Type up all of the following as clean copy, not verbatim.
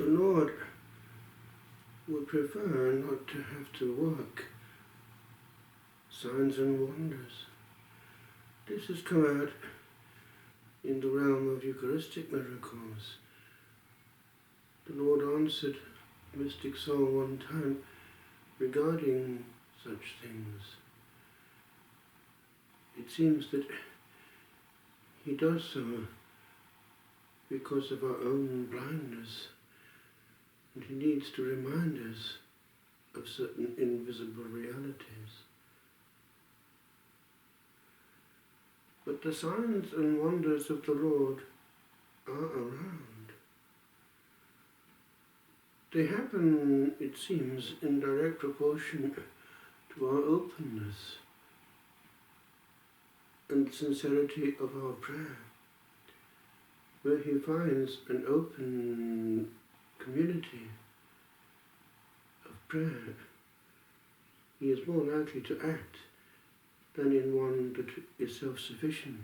the Lord would prefer not to have to work signs and wonders. This has come out in the realm of Eucharistic miracles. The Lord answered a mystic soul one time regarding such things. It seems that He does so because of our own blindness, and He needs to remind us of certain invisible realities. But the signs and wonders of the Lord are around. They happen, it seems, in direct proportion to our openness and sincerity of our prayer. Where He finds an open community of prayer, He is more likely to act than in one that is self-sufficient.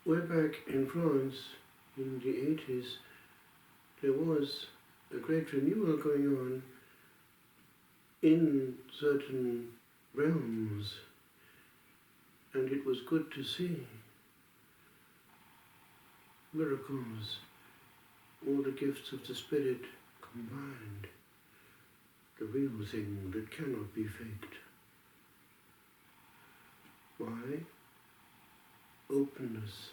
Way back in France in the 80s, there was a great renewal going on in certain realms, and it was good to see miracles, all the gifts of the Spirit combined, the real thing that cannot be faked. Why? Openness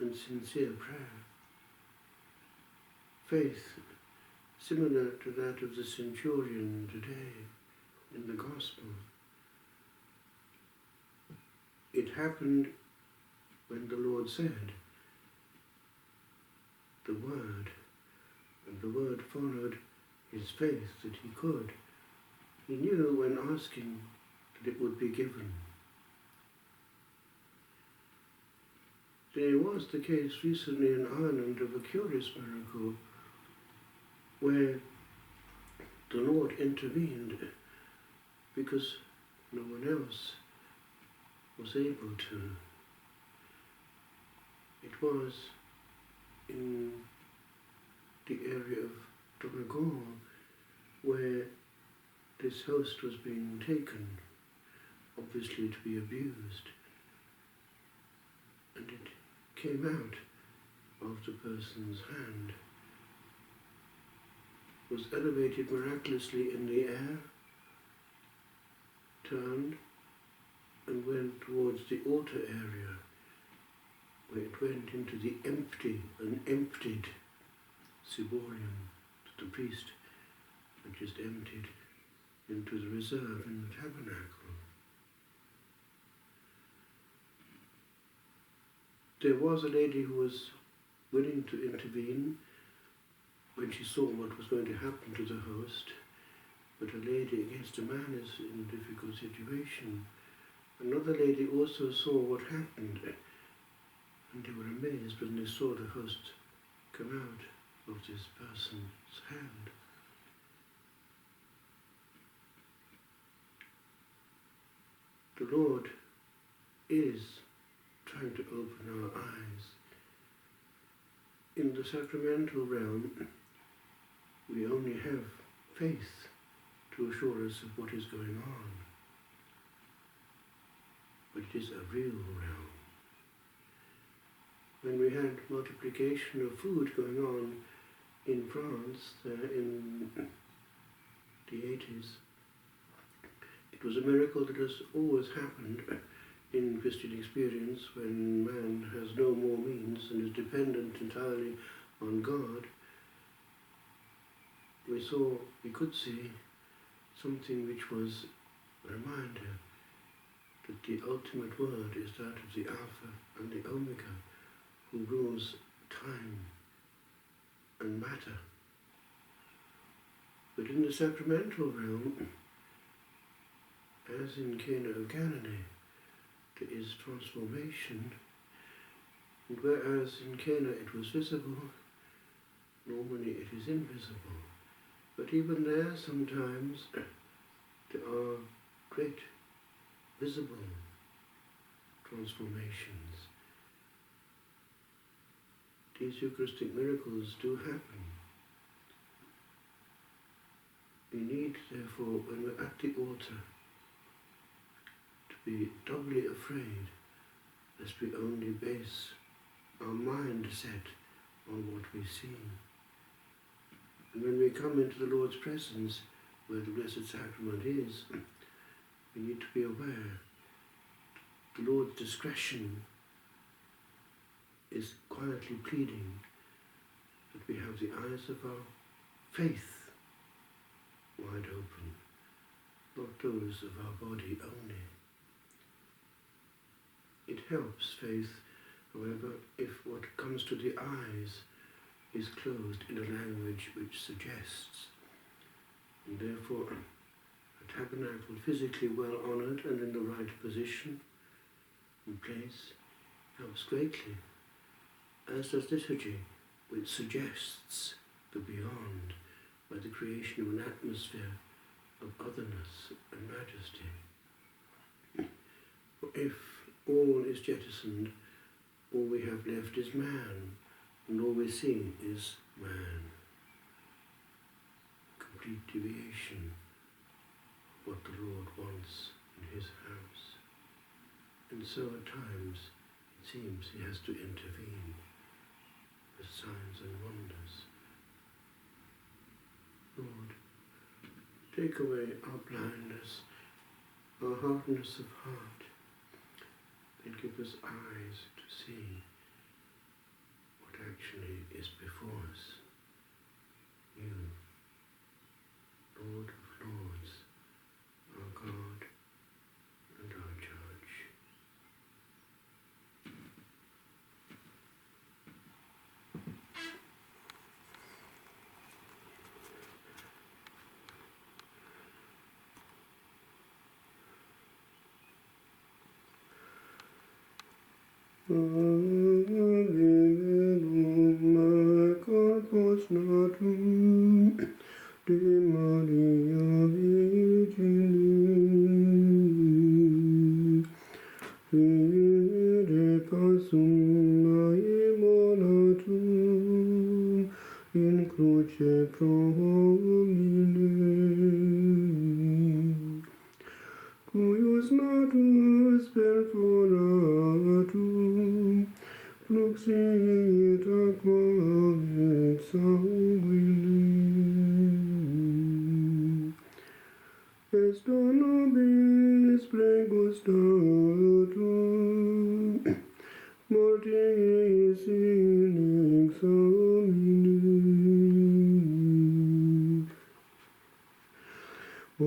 and sincere prayer. Faith similar to that of the centurion today in the Gospel. It happened when the Lord said the word, and the word followed his faith that he could. He knew when asking that it would be given. There was the case recently in Ireland of a curious miracle where the Lord intervened because no one else was able to. It was in the area of Donegal where this host was being taken, obviously to be abused, and it came out of the person's hand, was elevated miraculously in the air, turned and went towards the altar area, where it went into the emptied ciborium that the priest had just emptied into the reserve in the tabernacle. There was a lady who was willing to intervene when she saw what was going to happen to the host, but a lady against a man is in a difficult situation. Another lady also saw what happened, and they were amazed when they saw the host come out of this person's hand. The Lord is trying to open our eyes. In the sacramental realm, we only have faith to assure us of what is going on. But it is a real realm. When we had multiplication of food going on in France in the 80s, it was a miracle that has always happened in Christian experience when man has no more means and is dependent entirely on God. We could see something which was a reminder that the ultimate word is that of the Alpha and the Omega, who rules time and matter. But in the sacramental realm, as in Cana of Galilee, there is transformation, and whereas in Cana it was visible, normally it is invisible. But even there sometimes there are great visible transformations. these Eucharistic miracles do happen. We need, therefore, when we're at the altar, to be doubly afraid, lest we only base our mind set on what we see. And when we come into the Lord's presence, where the Blessed Sacrament is, we need to be aware the Lord's discretion is quietly pleading that we have the eyes of our faith wide open, not those of our body only. It helps faith, however, if what comes to the eyes is closed in a language which suggests. And therefore, a tabernacle physically well honoured and in the right position and place helps greatly, as does liturgy, which suggests the beyond by the creation of an atmosphere of otherness and majesty. For if all is jettisoned, all we have left is man, and all we see is man. Complete deviation of what the Lord wants in his house. And so at times it seems he has to intervene with signs and wonders. Lord, take away our blindness, our hardness of heart, and give us eyes to see what actually is before us. You, Lord of Lords, our God and our Judge. De Maria Virgine, de pasum aemonatum in cruce promine, cuius natus perforatum fluxit aqua et sanguine. Est nobis pregustatum, mortis in examine. O